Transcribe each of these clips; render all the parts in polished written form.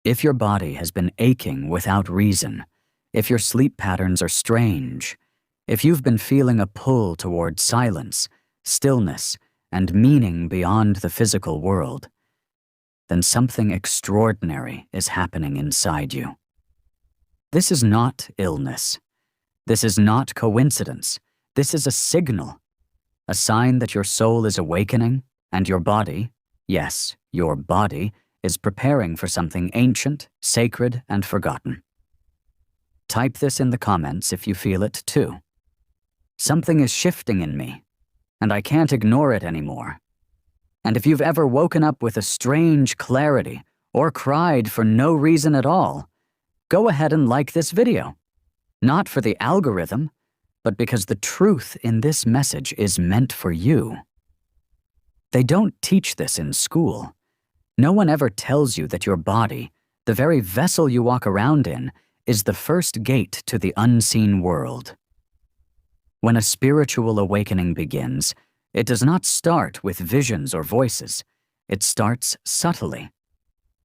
If your body has been aching without reason, if your sleep patterns are strange, if you've been feeling a pull toward silence, stillness, and meaning beyond the physical world, then something extraordinary is happening inside you. This is not illness. This is not coincidence. This is a signal, a sign that your soul is awakening and your body, yes, your body, is preparing for something ancient, sacred, and forgotten. Type this in the comments if you feel it too. Something is shifting in me, and I can't ignore it anymore. And if you've ever woken up with a strange clarity or cried for no reason at all, go ahead and like this video. Not for the algorithm, but because the truth in this message is meant for you. They don't teach this in school. No one ever tells you that your body, the very vessel you walk around in, is the first gate to the unseen world. When a spiritual awakening begins, it does not start with visions or voices. It starts subtly.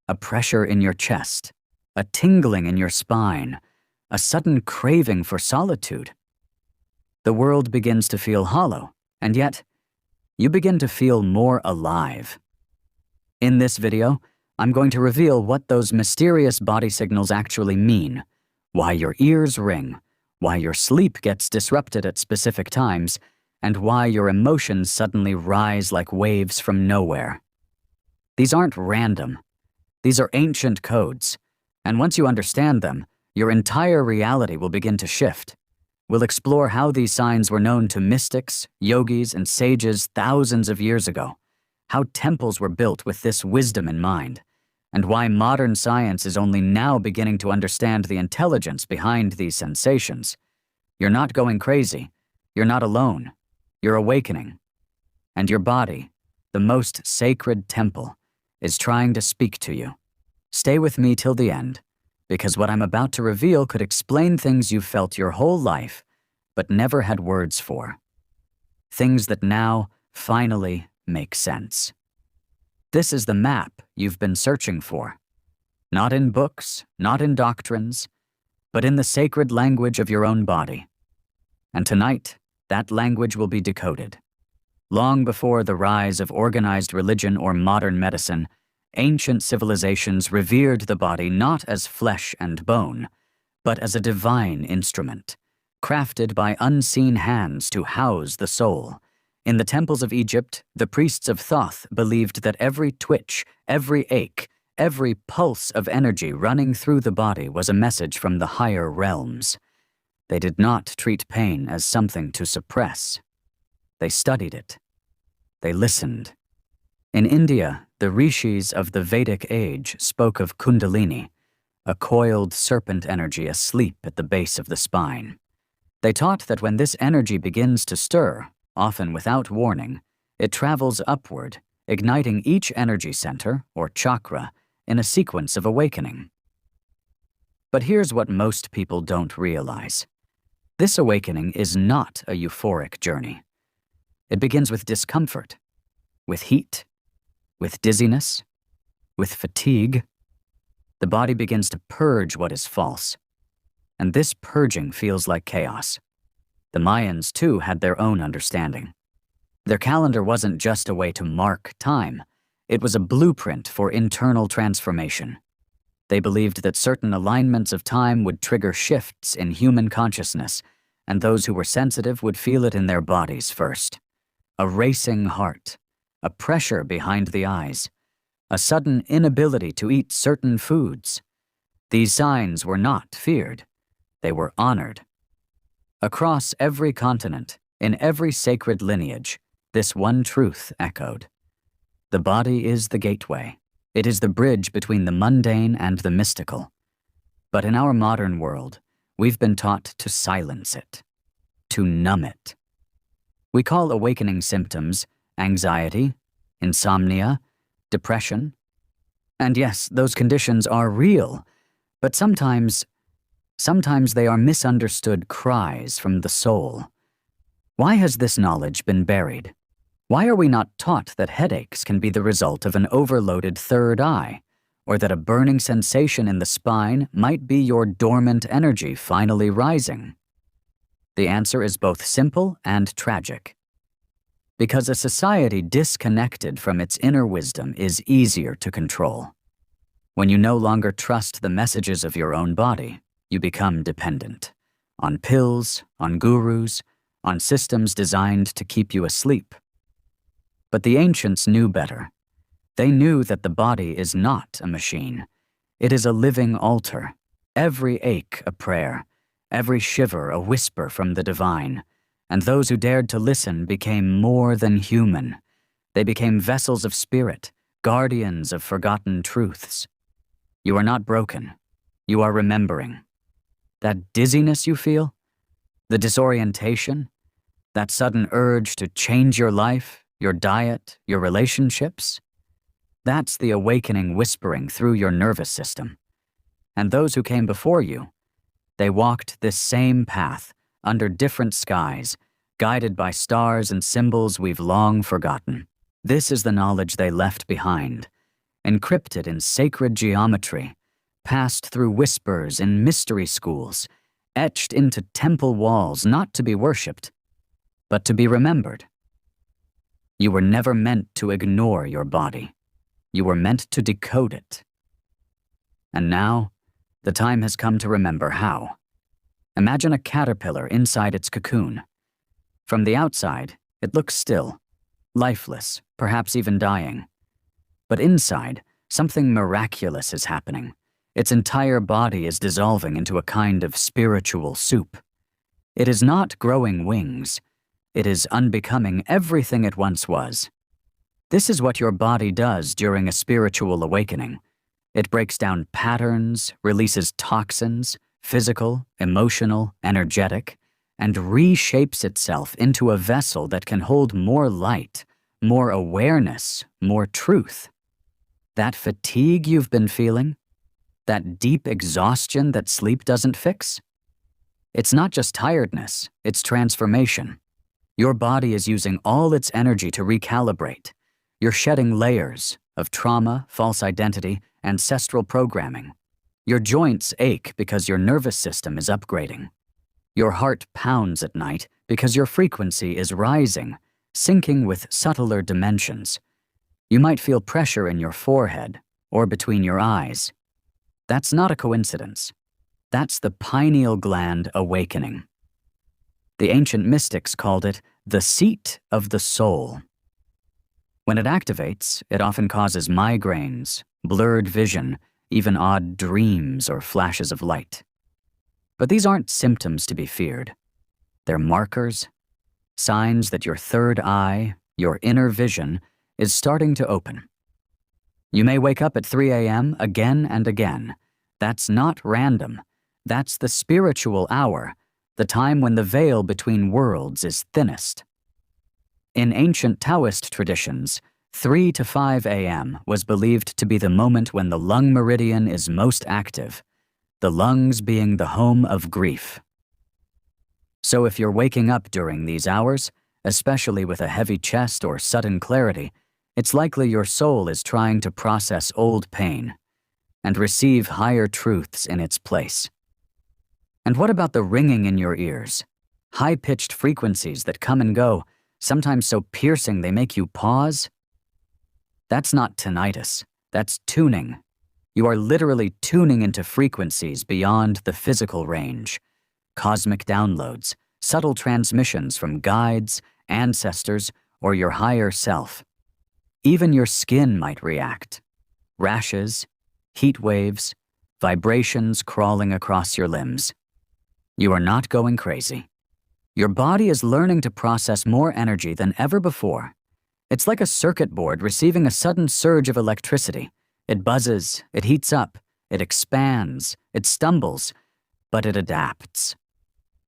A pressure in your chest, a tingling in your spine, a sudden craving for solitude. The world begins to feel hollow, and yet, you begin to feel more alive. In this video, I'm going to reveal what those mysterious body signals actually mean, why your ears ring, why your sleep gets disrupted at specific times, and why your emotions suddenly rise like waves from nowhere. These aren't random. These are ancient codes, and once you understand them, your entire reality will begin to shift. We'll explore how these signs were known to mystics, yogis, and sages thousands of years ago, how temples were built with this wisdom in mind, and why modern science is only now beginning to understand the intelligence behind these sensations. You're not going crazy. You're not alone. You're awakening. And your body, the most sacred temple, is trying to speak to you. Stay with me till the end, because what I'm about to reveal could explain things you've felt your whole life, but never had words for. Things that now, finally, make sense. This is the map you've been searching for. Not in books, not in doctrines, but in the sacred language of your own body. And tonight, that language will be decoded. Long before the rise of organized religion or modern medicine, ancient civilizations revered the body not as flesh and bone, but as a divine instrument, crafted by unseen hands to house the soul. In the temples of Egypt, the priests of Thoth believed that every twitch, every ache, every pulse of energy running through the body was a message from the higher realms. They did not treat pain as something to suppress. They studied it. They listened. In India, the rishis of the Vedic age spoke of Kundalini, a coiled serpent energy asleep at the base of the spine. They taught that when this energy begins to stir, often without warning, it travels upward, igniting each energy center, or chakra, in a sequence of awakening. But here's what most people don't realize. This awakening is not a euphoric journey. It begins with discomfort, with heat, with dizziness, with fatigue. The body begins to purge what is false. And this purging feels like chaos. The Mayans, too, had their own understanding. Their calendar wasn't just a way to mark time. It was a blueprint for internal transformation. They believed that certain alignments of time would trigger shifts in human consciousness, and those who were sensitive would feel it in their bodies first. A racing heart, a pressure behind the eyes, a sudden inability to eat certain foods. These signs were not feared. They were honored. Across every continent, in every sacred lineage, this one truth echoed. The body is the gateway. It is the bridge between the mundane and the mystical. But in our modern world, we've been taught to silence it, to numb it. We call awakening symptoms anxiety, insomnia, depression. And yes, those conditions are real, but sometimes they are misunderstood cries from the soul. Why has this knowledge been buried? Why are we not taught that headaches can be the result of an overloaded third eye, or that a burning sensation in the spine might be your dormant energy finally rising? The answer is both simple and tragic. Because a society disconnected from its inner wisdom is easier to control. When you no longer trust the messages of your own body, you become dependent on pills, on gurus, on systems designed to keep you asleep. But the ancients knew better. They knew that the body is not a machine. It is a living altar, every ache a prayer, every shiver a whisper from the divine, and those who dared to listen became more than human. They became vessels of spirit, guardians of forgotten truths. You are not broken. You are remembering. That dizziness you feel, the disorientation, that sudden urge to change your life, your diet, your relationships, that's the awakening whispering through your nervous system. And those who came before you, they walked this same path under different skies, guided by stars and symbols we've long forgotten. This is the knowledge they left behind, encrypted in sacred geometry, passed through whispers in mystery schools, etched into temple walls not to be worshipped, but to be remembered. You were never meant to ignore your body. You were meant to decode it. And now, the time has come to remember how. Imagine a caterpillar inside its cocoon. From the outside, it looks still, lifeless, perhaps even dying. But inside, something miraculous is happening. Its entire body is dissolving into a kind of spiritual soup. It is not growing wings. It is unbecoming everything it once was. This is what your body does during a spiritual awakening. It breaks down patterns, releases toxins, physical, emotional, energetic, and reshapes itself into a vessel that can hold more light, more awareness, more truth. That fatigue you've been feeling, that deep exhaustion that sleep doesn't fix, it's not just tiredness, it's transformation. Your body is using all its energy to recalibrate. You're shedding layers of trauma, false identity, ancestral programming. Your joints ache because your nervous system is upgrading. Your heart pounds at night because your frequency is rising, syncing with subtler dimensions. You might feel pressure in your forehead or between your eyes. That's not a coincidence. That's the pineal gland awakening. The ancient mystics called it the seat of the soul. When it activates, it often causes migraines, blurred vision, even odd dreams or flashes of light. But these aren't symptoms to be feared. They're markers, signs that your third eye, your inner vision, is starting to open. You may wake up at 3 a.m. again and again. That's not random. That's the spiritual hour, the time when the veil between worlds is thinnest. In ancient Taoist traditions, 3 to 5 a.m. was believed to be the moment when the lung meridian is most active, the lungs being the home of grief. So if you're waking up during these hours, especially with a heavy chest or sudden clarity, it's likely your soul is trying to process old pain and receive higher truths in its place. And what about the ringing in your ears? High-pitched frequencies that come and go, sometimes so piercing they make you pause? That's not tinnitus, that's tuning. You are literally tuning into frequencies beyond the physical range. Cosmic downloads, subtle transmissions from guides, ancestors, or your higher self. Even your skin might react. Rashes, heat waves, vibrations crawling across your limbs. You are not going crazy. Your body is learning to process more energy than ever before. It's like a circuit board receiving a sudden surge of electricity. It buzzes, it heats up, it expands, it stumbles, but it adapts.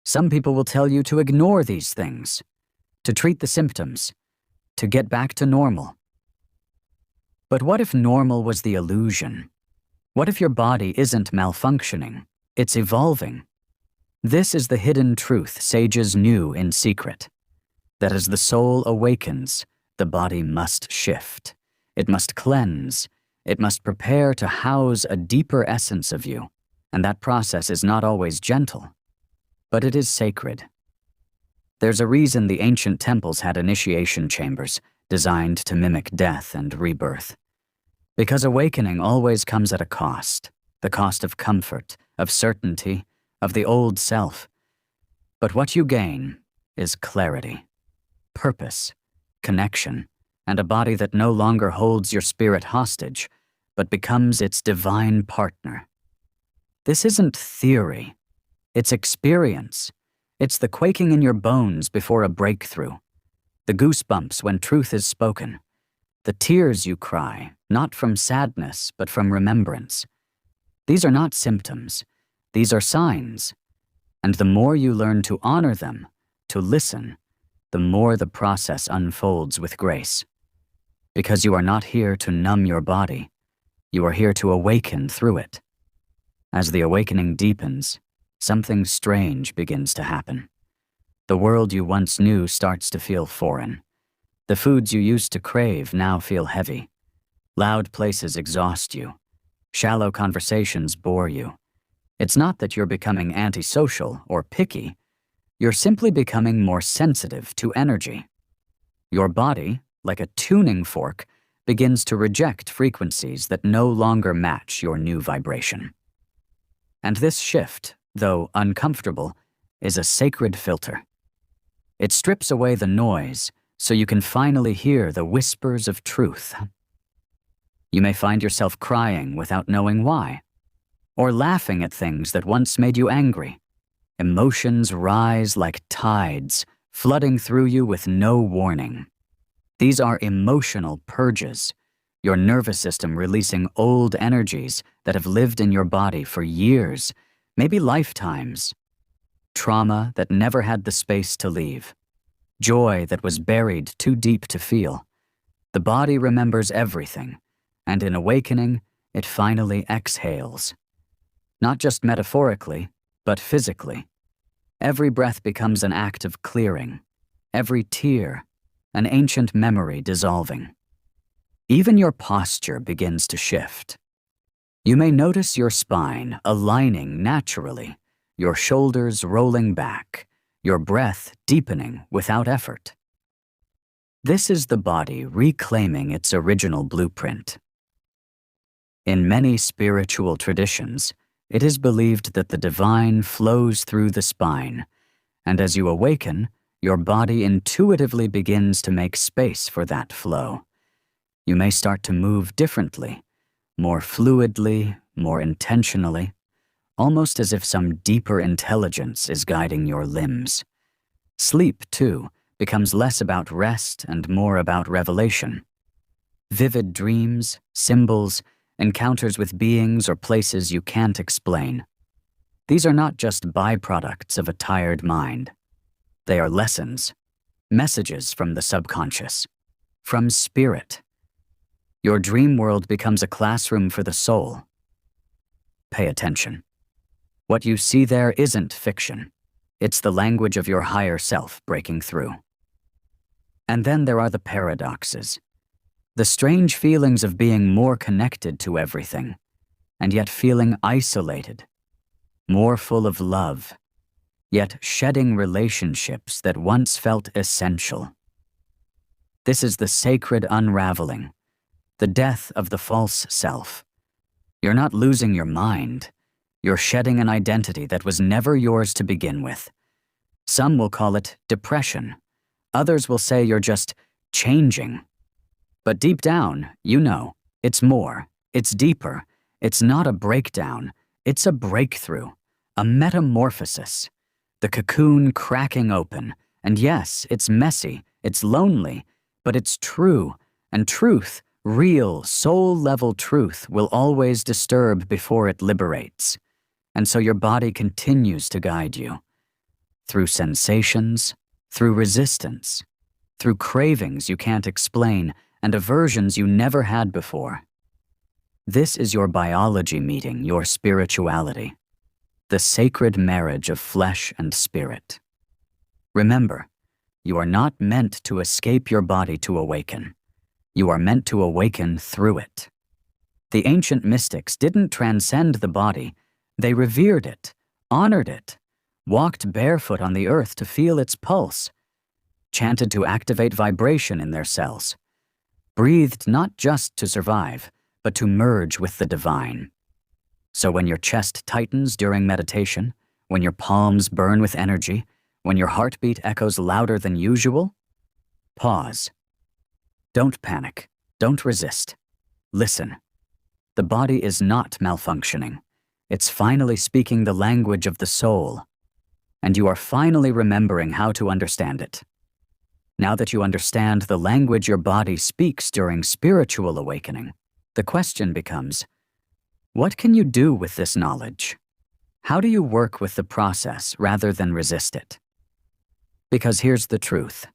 Some people will tell you to ignore these things, to treat the symptoms, to get back to normal. But what if normal was the illusion? What if your body isn't malfunctioning? It's evolving. This is the hidden truth sages knew in secret, that as the soul awakens, the body must shift. It must cleanse. It must prepare to house a deeper essence of you, and that process is not always gentle, but it is sacred. There's a reason the ancient temples had initiation chambers designed to mimic death and rebirth. Because awakening always comes at a cost, the cost of comfort, of certainty, of the old self. But what you gain is clarity, purpose, connection, and a body that no longer holds your spirit hostage, but becomes its divine partner. This isn't theory, it's experience. It's the quaking in your bones before a breakthrough, the goosebumps when truth is spoken, the tears you cry, not from sadness, but from remembrance. These are not symptoms, these are signs. And the more you learn to honor them, to listen, the more the process unfolds with grace. Because you are not here to numb your body, you are here to awaken through it. As the awakening deepens, something strange begins to happen. The world you once knew starts to feel foreign. The foods you used to crave now feel heavy. Loud places exhaust you. Shallow conversations bore you. It's not that you're becoming antisocial or picky. You're simply becoming more sensitive to energy. Your body, like a tuning fork, begins to reject frequencies that no longer match your new vibration. And this shift, though uncomfortable, is a sacred filter. It strips away the noise so you can finally hear the whispers of truth. You may find yourself crying without knowing why, or laughing at things that once made you angry. Emotions rise like tides, flooding through you with no warning. These are emotional purges, your nervous system releasing old energies that have lived in your body for years, maybe lifetimes. Trauma that never had the space to leave. Joy that was buried too deep to feel. The body remembers everything, and in awakening, it finally exhales. Not just metaphorically, but physically. Every breath becomes an act of clearing. Every tear, an ancient memory dissolving. Even your posture begins to shift. You may notice your spine aligning naturally, your shoulders rolling back, your breath deepening without effort. This is the body reclaiming its original blueprint. In many spiritual traditions, it is believed that the divine flows through the spine, and as you awaken, your body intuitively begins to make space for that flow. You may start to move differently, more fluidly, more intentionally, almost as if some deeper intelligence is guiding your limbs. Sleep, too, becomes less about rest and more about revelation. Vivid dreams, symbols, encounters with beings or places you can't explain. These are not just byproducts of a tired mind. They are lessons, messages from the subconscious, from spirit. Your dream world becomes a classroom for the soul. Pay attention. What you see there isn't fiction. It's the language of your higher self breaking through. And then there are the paradoxes. The strange feelings of being more connected to everything, and yet feeling isolated, more full of love, yet shedding relationships that once felt essential. This is the sacred unraveling, the death of the false self. You're not losing your mind. You're shedding an identity that was never yours to begin with. Some will call it depression. Others will say you're just changing. But deep down, you know, it's more, it's deeper. It's not a breakdown, it's a breakthrough, a metamorphosis. The cocoon cracking open, and yes, it's messy, it's lonely, but it's true, and truth, real, soul-level truth, will always disturb before it liberates. And so your body continues to guide you. Through sensations, through resistance, through cravings you can't explain, and aversions you never had before. This is your biology meeting your spirituality. The sacred marriage of flesh and spirit. Remember, you are not meant to escape your body to awaken. You are meant to awaken through it. The ancient mystics didn't transcend the body, they revered it, honored it, walked barefoot on the earth to feel its pulse, chanted to activate vibration in their cells, breathed not just to survive, but to merge with the divine. So when your chest tightens during meditation, when your palms burn with energy, when your heartbeat echoes louder than usual, pause. Don't panic. Don't resist. Listen. The body is not malfunctioning. It's finally speaking the language of the soul, and you are finally remembering how to understand it. Now that you understand the language your body speaks during spiritual awakening, the question becomes, what can you do with this knowledge? How do you work with the process rather than resist it? Because here's the truth.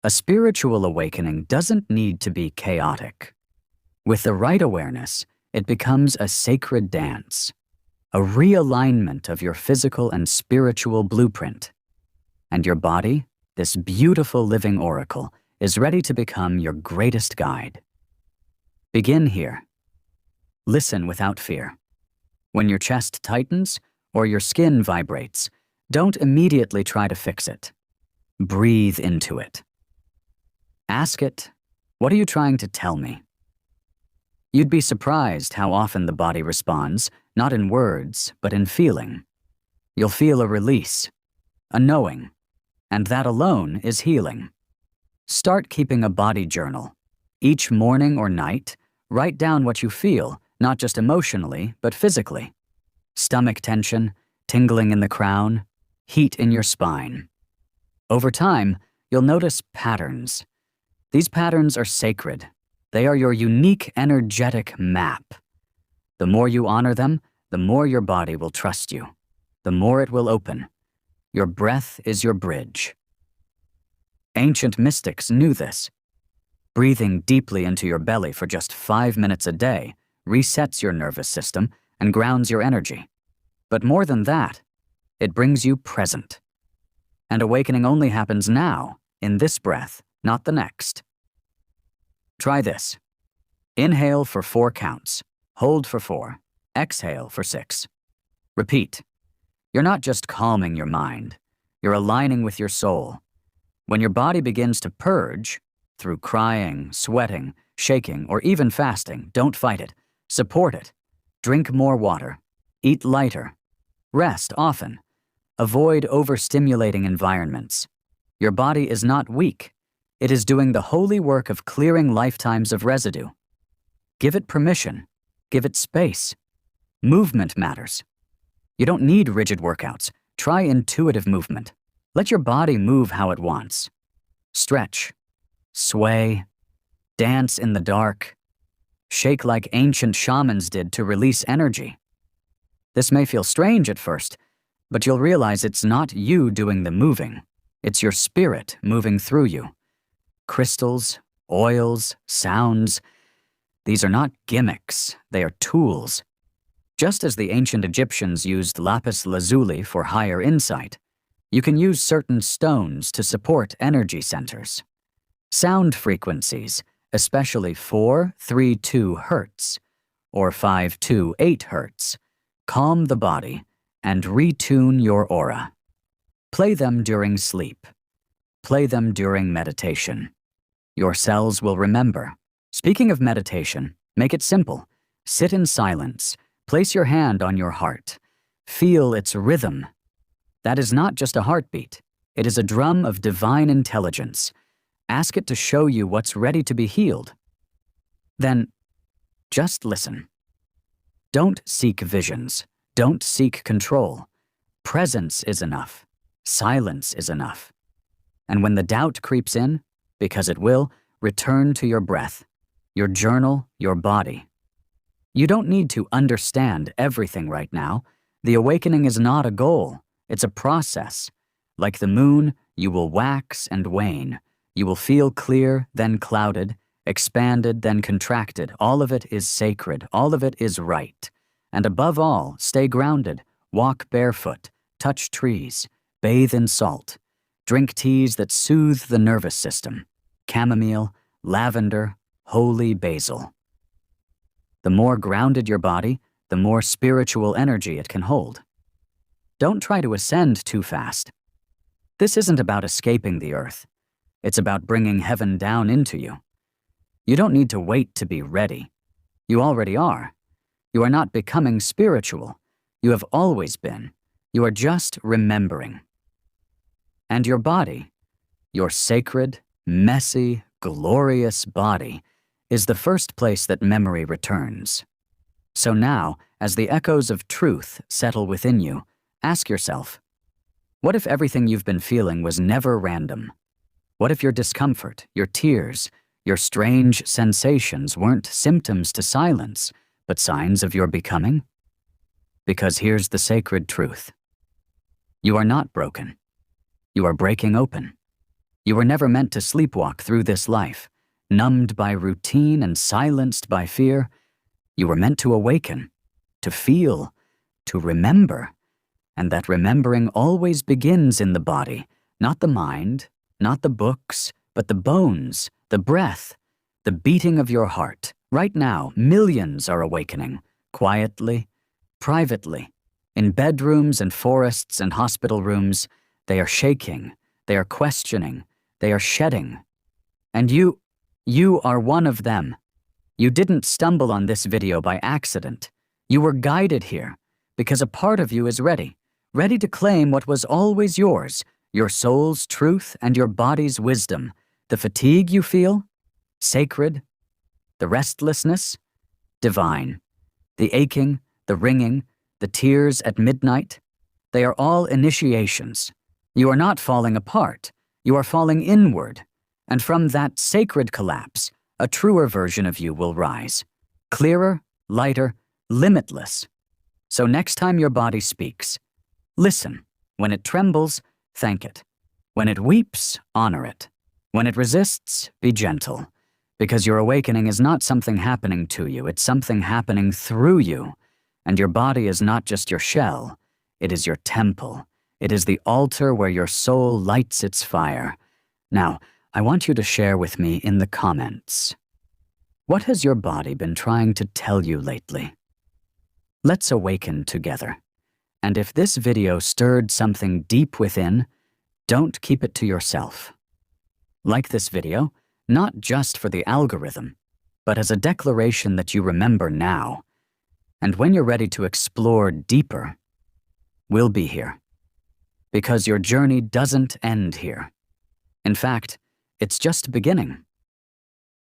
A spiritual awakening doesn't need to be chaotic. With the right awareness, it becomes a sacred dance, a realignment of your physical and spiritual blueprint. And your body, this beautiful living oracle, is ready to become your greatest guide. Begin here. Listen without fear. When your chest tightens or your skin vibrates, don't immediately try to fix it. Breathe into it. Ask it, what are you trying to tell me? You'd be surprised how often the body responds, not in words, but in feeling. You'll feel a release, a knowing, and that alone is healing. Start keeping a body journal. Each morning or night, write down what you feel, not just emotionally, but physically. Stomach tension, tingling in the crown, heat in your spine. Over time, you'll notice patterns. These patterns are sacred. They are your unique energetic map. The more you honor them, the more your body will trust you. The more it will open. Your breath is your bridge. Ancient mystics knew this. Breathing deeply into your belly for just 5 minutes a day resets your nervous system and grounds your energy. But more than that, it brings you present. And awakening only happens now, in this breath, not the next. Try this. Inhale for 4 counts. Hold for 4. Exhale for 6. Repeat. You're not just calming your mind. You're aligning with your soul. When your body begins to purge, through crying, sweating, shaking, or even fasting, don't fight it. Support it. Drink more water. Eat lighter. Rest often. Avoid overstimulating environments. Your body is not weak. It is doing the holy work of clearing lifetimes of residue. Give it permission. Give it space. Movement matters. You don't need rigid workouts. Try intuitive movement. Let your body move how it wants. Stretch. Sway. Dance in the dark. Shake like ancient shamans did to release energy. This may feel strange at first, but you'll realize it's not you doing the moving. It's your spirit moving through you. Crystals, oils, sounds, these are not gimmicks, they are tools. Just as the ancient Egyptians used lapis lazuli for higher insight, you can use certain stones to support energy centers. Sound frequencies, especially 432 Hz or 528 Hz, calm the body and retune your aura. Play them during sleep. Play them during meditation. Your cells will remember. Speaking of meditation, make it simple. Sit in silence. Place your hand on your heart. Feel its rhythm. That is not just a heartbeat. It is a drum of divine intelligence. Ask it to show you what's ready to be healed. Then, just listen. Don't seek visions. Don't seek control. Presence is enough. Silence is enough. And when the doubt creeps in, because it will, return to your breath, your journal, your body. You don't need to understand everything right now. The awakening is not a goal. It's a process. Like the moon, you will wax and wane. You will feel clear, then clouded, expanded, then contracted. All of it is sacred. All of it is right. And above all, stay grounded. Walk barefoot. Touch trees. Bathe in salt. Drink teas that soothe the nervous system. Chamomile, lavender, holy basil. The more grounded your body, the more spiritual energy it can hold. Don't try to ascend too fast. This isn't about escaping the earth. It's about bringing heaven down into you. You don't need to wait to be ready. You already are. You are not becoming spiritual. You have always been. You are just remembering. And your body, your sacred, messy, glorious body, is the first place that memory returns. So now, as the echoes of truth settle within you, ask yourself, what if everything you've been feeling was never random? What if your discomfort, your tears, your strange sensations weren't symptoms to silence, but signs of your becoming? Because here's the sacred truth. You are not broken. You are breaking open. You were never meant to sleepwalk through this life, numbed by routine and silenced by fear. You were meant to awaken, to feel, to remember. And that remembering always begins in the body, not the mind, not the books, but the bones, the breath, the beating of your heart. Right now, millions are awakening, quietly, privately, in bedrooms and forests and hospital rooms. They are shaking, they are questioning, they are shedding. And you are one of them. You didn't stumble on this video by accident. You were guided here because a part of you is ready to claim what was always yours, your soul's truth and your body's wisdom. The fatigue you feel, sacred. The restlessness, divine. The aching, the ringing, the tears at midnight, they are all initiations. You are not falling apart. You are falling inward. And from that sacred collapse, a truer version of you will rise. Clearer, lighter, limitless. So next time your body speaks, listen. When it trembles, thank it. When it weeps, honor it. When it resists, be gentle. Because your awakening is not something happening to you, it's something happening through you. And your body is not just your shell, it is your temple. It is the altar where your soul lights its fire. Now, I want you to share with me in the comments. What has your body been trying to tell you lately? Let's awaken together. And if this video stirred something deep within, don't keep it to yourself. Like this video, not just for the algorithm, but as a declaration that you remember now. And when you're ready to explore deeper, we'll be here. Because your journey doesn't end here. In fact, it's just beginning.